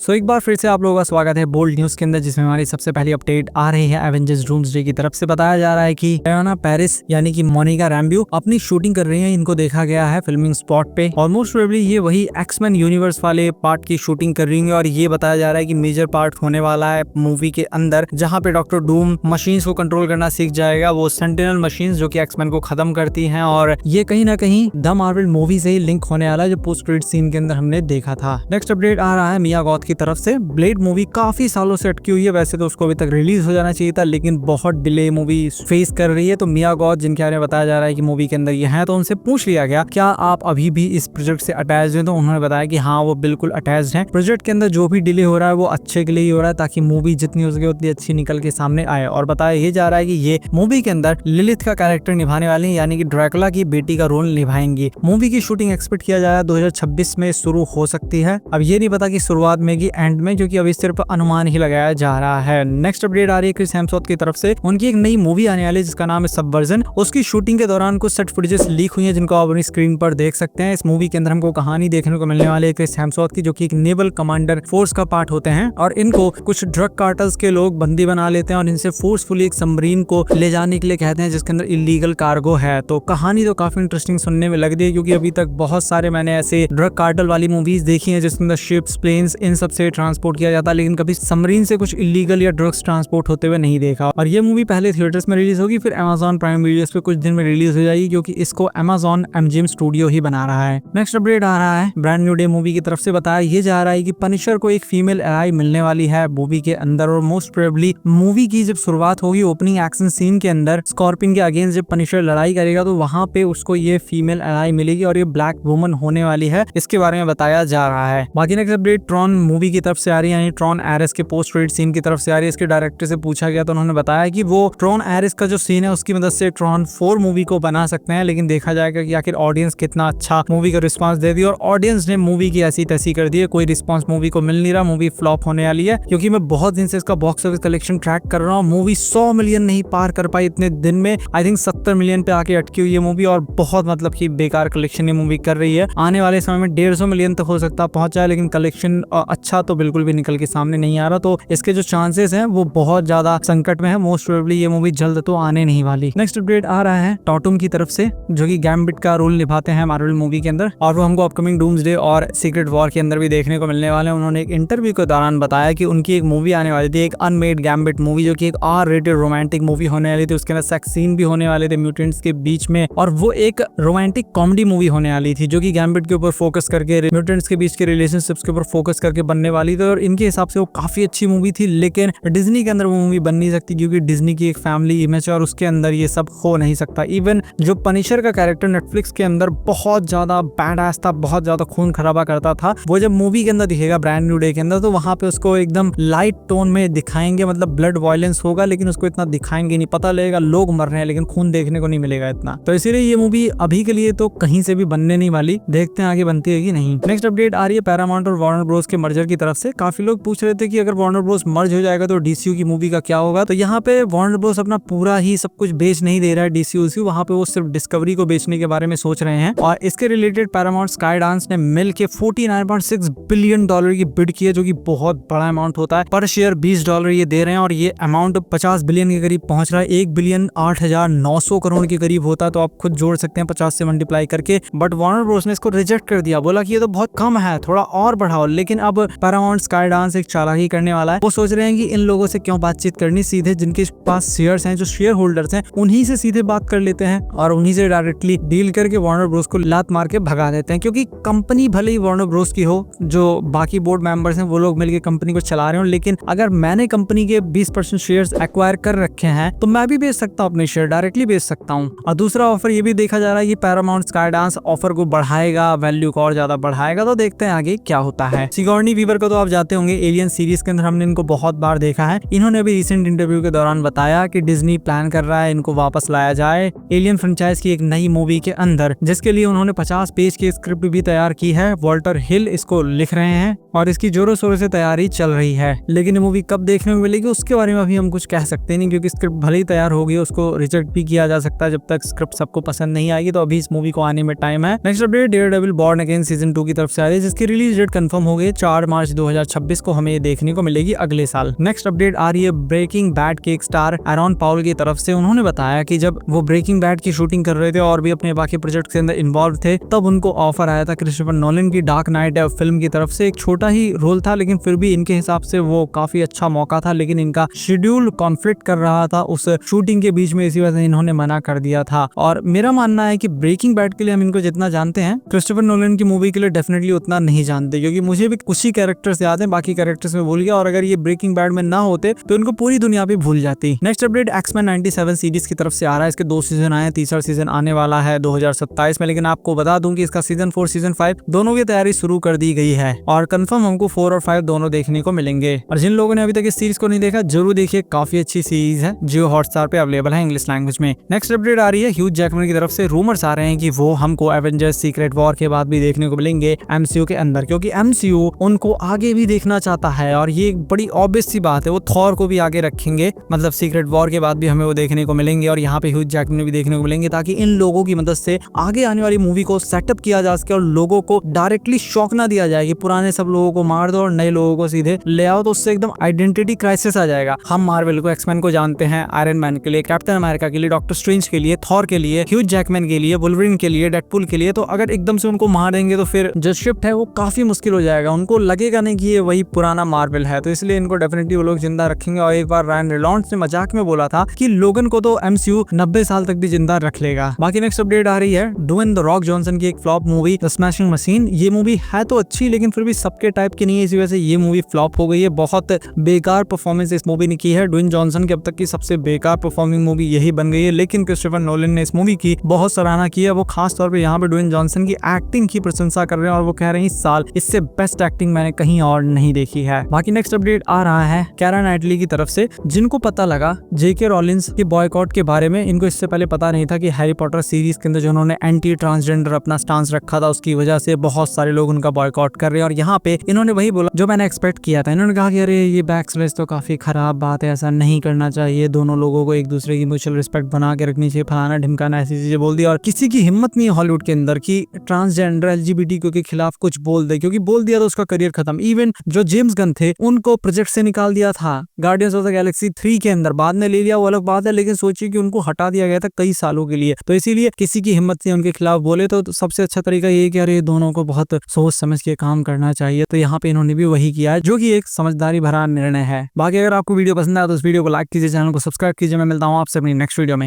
एक बार फिर से आप लोगों का स्वागत है बोल्ड न्यूज के अंदर, जिसमें हमारी सबसे पहली अपडेट आ रही है एवेंजर्स डूम्सडे की तरफ से। बताया जा रहा है कि डायना पेरिस यानी कि मोनिका रैम्ब्यू अपनी शूटिंग कर रही हैं। इनको देखा गया है फिल्मिंग स्पॉट पे और मोस्ट प्रोबेबली ये वही एक्समैन यूनिवर्स वाले पार्ट की शूटिंग कर रही है। और ये बताया जा रहा है कि मेजर पार्ट होने वाला है मूवी के अंदर, जहाँ पे डॉक्टर डूम मशीन्स को कंट्रोल करना सीख जाएगा, वो सेंटिनल मशीन्स जो कि एक्समैन को खत्म करती हैं। और ये कहीं ना कहीं द मार्वल मूवी से ही लिंक होने वाला है, जो पोस्ट क्रेडिट सीन के अंदर हमने देखा था। नेक्स्ट अपडेट आ रहा है मिया गॉथ की तरफ से। ब्लेड मूवी काफी सालों से अटकी हुई है, वैसे तो उसको अभी तक रिलीज हो जाना चाहिए था, लेकिन बहुत डिले मूवी फेस कर रही है। तो मिया गॉथ, जिनके बारे में बताया जा रहा है कि मूवी के अंदर ये है, तो उनसे पूछ लिया गया क्या आप अभी भी इस प्रोजेक्ट से अटैच हैं, तो उन्होंने बताया कि हाँ वो बिल्कुल अटैच हैं। प्रोजेक्ट के अंदर जो भी डिले हो रहा है वो अच्छे के लिए ही हो रहा है, ताकि मूवी जितनी हो सके उतनी अच्छी निकल के सामने आए। और बताया ये जा रहा है कि ये मूवी के अंदर लिलिथ का कैरेक्टर निभाने वाली है, यानी कि ड्रैकुला की बेटी का रोल निभाएंगी। मूवी की शूटिंग एक्सपेक्ट किया जा रहा है 2026 में शुरू हो सकती है। अब ये नहीं पता कि शुरुआत में कि एंड में, क्योंकि अभी सिर्फ अनुमान ही लगाया जा रहा है। नेक्स्ट अपडेट आ रही है क्रिस हेम्सवर्थ की तरफ से। उनकी एक नई मूवी आने वाली है जिसका नाम है सबवर्जन। उसकी शूटिंग के दौरान कुछ सेट फुटेजेस लीक हुई है, जिनको आप अपनी स्क्रीन पर देख सकते हैं। इस मूवी के अंदर हमको कहानी देखने को मिलने वाली है क्रिस हेम्सवर्थ की, जो कि एक नेवल कमांडर फोर्स का पार्ट होते हैं और इनको कुछ ड्रग कार्टल्स के लोग बंदी बना लेते हैं और इनसे फोर्सफुली एक सबमरीन को ले जाने के लिए कहते हैं, जिसके अंदर इलीगल कार्गो है। तो कहानी तो काफी इंटरेस्टिंग सुनने में लग रही है, क्योंकि अभी तक बहुत सारे मैंने ऐसे ड्रग कार्टल वाली मूवीज देखी है जिसके अंदर शिप्स, प्लेन्स, इन सब से ट्रांसपोर्ट किया जाता है, लेकिन कभी सबमरीन से कुछ इलीगल या ड्रग्स ट्रांसपोर्ट होते हुए नहीं देखा। और ये मूवी पहले थिएटर्स में रिलीज होगी, फिर Amazon प्राइम वीडियोस पे कुछ दिन में रिलीज हो जाएगी, क्योंकि इसको Amazon MGM स्टूडियो ही बना रहा है। नेक्स्ट अपडेट आ रहा है ब्रांड न्यू डे मूवी की तरफ से। बताया ये जा रहा है कि पनिशर को एक फीमेल एलाई मिलने वाली है मूवी के अंदर, और मोस्ट प्रोबेबली मूवी की जब शुरुआत होगी ओपनिंग एक्शन सीन के अंदर स्कॉर्पियन के अगेंस्ट जब पनिशर लड़ाई करेगा, तो वहां पे उसको ये फीमेल एलाई मिलेगी और ये ब्लैक वुमन होने वाली है। इसके बारे में बताया जा रहा है। बाकी नेक्स्ट अपडेट ट्रॉन मूवी की तरफ से आ रही है, यानी ट्रॉन एरेस के पोस्ट क्रेडिट सीन की तरफ से आ रही है। इसके डायरेक्टर से पूछा गया तो उन्होंने बताया कि वो ट्रॉन एरिस का जो सीन है उसकी मदद से ट्रॉन 4 मूवी को बना सकते हैं, लेकिन देखा जाएगा कि आखिर ऑडियंस कितना अच्छा मूवी का रिस्पांस दे दिया। और ऑडियंस ने मूवी की ऐसी तैसी कर दी है, कोई रिस्पांस मूवी को मिल नहीं रहा, मूवी फ्लॉप होने वाली है। क्योंकि मैं बहुत दिन से इसका बॉक्स ऑफिस कलेक्शन ट्रैक कर रहा हूँ, मूवी 100 मिलियन नहीं पार कर पाई इतने दिन में। आई थिंक 70 मिलियन पे आके अटकी हुई है मूवी, और बहुत मतलब की बेकार कलेक्शन ये मूवी कर रही है। आने वाले समय में 150 मिलियन तक हो सकता पहुंच जाए, लेकिन कलेक्शन अच्छा तो बिल्कुल भी निकल के सामने नहीं आ रहा। तो इसके जो चांसेस हैं वो बहुत ज्यादा संकट में है। मोस्ट प्रोबेबली ये मूवी जल्द तो आने नहीं वाली। नेक्स्ट अपडेट आ रहा है टॉटम की तरफ से, जो कि गैम्बिट का रोल निभाते हैं मार्वल मूवी के अंदर, और वो हमको अपकमिंग डूम्सडे और सीक्रेट वॉर के अंदर भी देखने को मिलने वाले हैं। उन्होंने एक इंटरव्यू के दौरान बताया कि उनकी एक मूवी आने वाली थी, एक अनमेड गैम्बिट मूवी, जो कि एक R-रेटेड रोमांटिक मूवी होने वाली थी। उसके अंदर सेक्स सीन भी होने वाले थे म्यूटेंट्स के बीच में, और वो एक रोमांटिक कॉमेडी मूवी होने वाली थी, जो कि गैम्बिट के ऊपर फोकस करके म्यूटेंट्स के बीच के रिलेशनशिप्स के ऊपर फोकस करके बनने वाली थी। और इनके हिसाब से वो काफी अच्छी मूवी थी, लेकिन डिज्नी के अंदर वो मूवी बन नहीं सकती, क्योंकि डिज्नी की एक फैमिली इमेज है और उसके अंदर ये सब हो नहीं सकता। इवन जो पनिशर का कैरेक्टर नेटफ्लिक्स के अंदर बहुत ज्यादा बैडएस था, बहुत ज्यादा खून खराबा करता था, वो जब मूवी के अंदर दिखेगा ब्रांड न्यू डे के अंदर, तो वहां पे उसको एकदम लाइट टोन में दिखाएंगे। मतलब ब्लड वायलेंस होगा, लेकिन उसको इतना दिखाएंगे नहीं, पता लगेगा लोग मर रहे हैं, लेकिन खून देखने को नहीं मिलेगा इतना। तो इसीलिए ये मूवी अभी के लिए तो कहीं से भी बनने नहीं वाली, देखते हैं आगे बनती है कि नहीं। नेक्स्ट अपडेट आ रही है पैरामाउंट और वार्नर ब्रोस के मर्जर की तरफ से। काफी लोग पूछ रहे थे कि अगर वार्नर ब्रोस मर्ज हो जाएगा तो DCU की मूवी का क्या होगा। तो यहाँ पे वार्नर ब्रोस अपना पूरा ही सब कुछ बेच नहीं दे रहा है DCU, वहाँ पे वो सिर्फ डिस्कवरी को बेचने के बारे में सोच रहे हैं। और इसके रिलेटेड पैरामाउंट स्काईडांस ने मिल के $49.6 बिलियन की बिड की है, जो कि बहुत बड़ा अमाउंट होता है। पर शेयर $20 ये दे रहे हैं, और ये अमाउंट 50 बिलियन के करीब पहुंच रहा है। 1,08,900 करोड़ के करीब होता है, तो आप खुद जोड़ सकते हैं 50 से मल्टीप्लाई करके। बट वार्नर ब्रोस ने इसको रिजेक्ट कर दिया, बोला कि ये तो बहुत कम है, थोड़ा और बढ़ाओ। लेकिन अब पैरामाउंट स्काईडांस एक चालाकी करने वाला है। वो सोच रहे हैं कि इन लोगों से क्यों बातचीत करनी, सीधे जिनके पास शेयर्स हैं, जो शेयर होल्डर्स हैं, उन्हीं से सीधे बात कर लेते हैं और उन्हीं से डायरेक्टली डील करके वार्नर ब्रोस को लात मार के भगा देते हैं। क्योंकि कंपनी भले ही वार्नर ब्रोस की हो, जो बाकी बोर्ड मेंबर्स हैं वो लोग मिलकर कंपनी को चला रहे हो, लेकिन अगर मैंने कंपनी के 20% शेयर्स एक्वायर कर रखे हैं, तो मैं भी बेच सकता हूँ अपने शेयर, डायरेक्टली बेच सकता हूँ। और दूसरा ऑफर ये भी देखा जा रहा है कि पैरामाउंट स्काईडांस ऑफर को बढ़ाएगा, वैल्यू को और ज्यादा बढ़ाएगा। तो देखते हैं आगे क्या होता है। सिगोर्नी वीवर को तो आप जाते होंगे, एलियन सीरीज के अंदर हमने इनको बहुत बार देखा है। इन्होंने भी रिसेंट इंटरव्यू के दौरान बताया कि डिज्नी प्लान कर रहा है इनको वापस लाया जाए एलियन फ्रेंचाइज की एक नई मूवी के अंदर, जिसके लिए उन्होंने 50 पेज की स्क्रिप्ट भी तैयार की है। वॉल्टर हिल इसको लिख रहे हैं और इसकी जोरों शोरों से तैयारी चल रही है। लेकिन ये मूवी कब देखने को मिलेगी उसके बारे में अभी हम कुछ कह सकते नहीं, क्योंकि स्क्रिप्ट भले ही तैयार होगी, उसको रिजेक्ट भी किया जा सकता है जब तक स्क्रिप्ट सबको पसंद नहीं आएगी। तो अभी इस मूवी को आने में टाइम है। Next update Daredevil born again season 2 की तरफ से आ रही है, जिसकी रिलीज डेट कंफर्म हो गई 4 4 मार्च 2026 को हमें ये देखने को मिलेगी अगले साल। नेक्स्ट अपडेट आ रही है ब्रेकिंग बैड के एक स्टार एरॉन पाउल की तरफ से। उन्होंने बताया कि जब वो ब्रेकिंग बैड की शूटिंग कर रहे थे और भी अपने बाकी प्रोजेक्ट के अंदर इन्वॉल्व थे, तब उनको ऑफर आया था क्रिस्टोफर नोलन की डार्क नाइट फिल्म की तरफ से। एक छोटा ही रोल था, लेकिन फिर भी इनके हिसाब से वो काफी अच्छा मौका था, लेकिन इनका शेड्यूल कॉन्फ्लिक्ट कर रहा था उस शूटिंग के बीच में, इसी वजह से इन्होंने मना कर दिया था। और मेरा मानना है कि ब्रेकिंग बैड के लिए हम इनको जितना जानते हैं, क्रिस्टोफर नोलन की मूवी के लिए डेफिनेटली उतना नहीं जानते, क्योंकि मुझे भी कुछ ही कैरेक्टर्स याद हैं, बाकी कैरेक्टर्स में भूल गया। और अगर ये ब्रेकिंग बैड में ना होते तो इनको पूरी दुनिया भी भूल जाती। नेक्स्ट अपडेट एक्समैन 97 सीरीज की तरफ से आ रहा है। इसके 2 सीजन आए हैं, तीसरा सीजन आने वाला है 2027 में, लेकिन आपको बता दूं कि इसका सीजन 4 सीजन 5 दोनों की तैयारी शुरू कर दी गई है और कंफर्म हमको 4 और 5 दोनों देखने को मिलेंगे। और जिन लोगों ने अभी तक इस सीरीज को नहीं देखा, जरूर देखिए, काफी अच्छी सीरीज है, जियो हॉटस्टार पे अवेलेबल है इंग्लिश लैंग्वेज में। नेक्स्ट अपडेट आ रही है ह्यूज जैकमैन की तरफ से। रूमर्स आ रहे हैं कि वो हमको एवेंजर्स सीक्रेट वॉर के बाद भी देखने को मिलेंगे एमसीयू के अंदर, क्योंकि एमसीयू उनको आगे भी देखना चाहता है और ये एक बड़ी ऑब्वियस सी बात है। वो थॉर को भी आगे रखेंगे, मतलब सीक्रेट वॉर के बाद भी हमें वो देखने को मिलेंगे और यहाँ पे ह्यूज जैकमैन भी देखने को मिलेंगे, ताकि इन लोगों की मदद से आगे आने वाली मूवी को सेटअप किया जा सके और लोगों को डायरेक्टली शॉक ना दिया जाए कि पुराने सब लोगों को मार दो और नए लोगों को सीधे ले आओ, तो उससे एकदम आइडेंटिटी क्राइसिस आ जाएगा। हम मार्वल को, एक्समैन को जानते हैं, आयरन मैन के लिए, कैप्टन अमेरिका के लिए, डॉक्टर स्ट्रेंज के लिए, थॉर के लिए, ह्यूज जैकमैन के लिए, वुल्वरिन के लिए, डेडपूल के लिए। तो अगर एकदम से उनको मार देंगे तो फिर जो शिफ्ट है वो काफी मुश्किल हो जाएगा, उनको लगेगा नहीं कि ये वही पुराना मार्वल है। तो इसलिए इनको डेफिनेटली वो लोग जिंदा रखेंगे। और एक बार रायन रेनॉल्ड्स ने मजाक में बोला था कि लोगन को तो एमसीयू 90 साल तक भी जिंदा रख लेगा। बाकी नेक्स्ट अपडेट आ रही है ड्वेन द रॉक जॉनसन की एक flop movie the smashing machine. ये मूवी है तो अच्छी, लेकिन फिर भी सबके टाइप की नहीं है, इसी वजह से ये मूवी फ्लॉप हो गई है। बहुत बेकार परफॉर्मेंस इस मूवी ने की है। ड्वेन जॉनसन की अब तक की सबसे बेकार परफॉर्मिंग मूवी यही बन गई है, लेकिन क्रिस्टोफर नोलन ने इस मूवी की बहुत सराहना की है। वो खास तौर पे यहाँ पे ड्वेन जॉनसन की एक्टिंग की प्रशंसा कर रहे हैं और वो कह रहे हैं इस साल इससे बेस्ट एक्टिंग मैंने कहीं और नहीं देखी है। बाकी नेक्स्ट अपडेट आ रहा है केरा नाइटली की तरफ से। जिनको पता लगा जेके रॉलिंस के बॉयकॉट के बारे में, इनको इससे पहले पता नहीं था कि हैरी पॉटर सीरीज के अंदर जो उन्होंने एंटी ट्रांसजेंडर अपना स्टांस रखा था, उसकी वजह से बहुत सारे लोग उनका बॉयकॉट कर रहे हैं। और यहाँ पे इन्होंने वही बोला जो मैंने एक्सपेक्ट किया था। इन्होंने कहा कि अरे ये बैकस्लैश तो काफी खराब बात है, ऐसा नहीं करना चाहिए, दोनों लोगों को एक दूसरे की म्यूचुअल रिस्पेक्ट बना के रखनी चाहिए, फलाना ढिमकाना, ऐसी चीजें बोल दी। और किसी की हिम्मत नहीं है हॉलीवुड के अंदर कि ट्रांसजेंडर एलजीबीटीक्यू के खिलाफ कुछ बोल दे, क्योंकि बोल दिया तो उसका करियर खत्म। इवन जो जेम्स गन थे उनको प्रोजेक्ट से निकाल दिया था गार्डियंस ऑफ द गैलेक्सी 3 के अंदर, बाद में ले लिया वो अलग बात है, लेकिन सोचिए कि उनको हटा दिया गया था कई सालों के लिए। तो इसीलिए किसी की हिम्मत नहीं उनके खिलाफ बोले तो सबसे अच्छा तरीका ये कि अरे दोनों को बहुत सोच समझ के काम करना चाहिए। तो यहाँ पे इन्होंने भी वही किया है, जो कि एक समझदारी भरा निर्णय है। बाकी अगर आपको वीडियो पसंद आया तो इस वीडियो को लाइक कीजिए, चैनल को सब्सक्राइब कीजिए। मैं मिलता हूँ आपसे अपनी नेक्स्ट वीडियो में।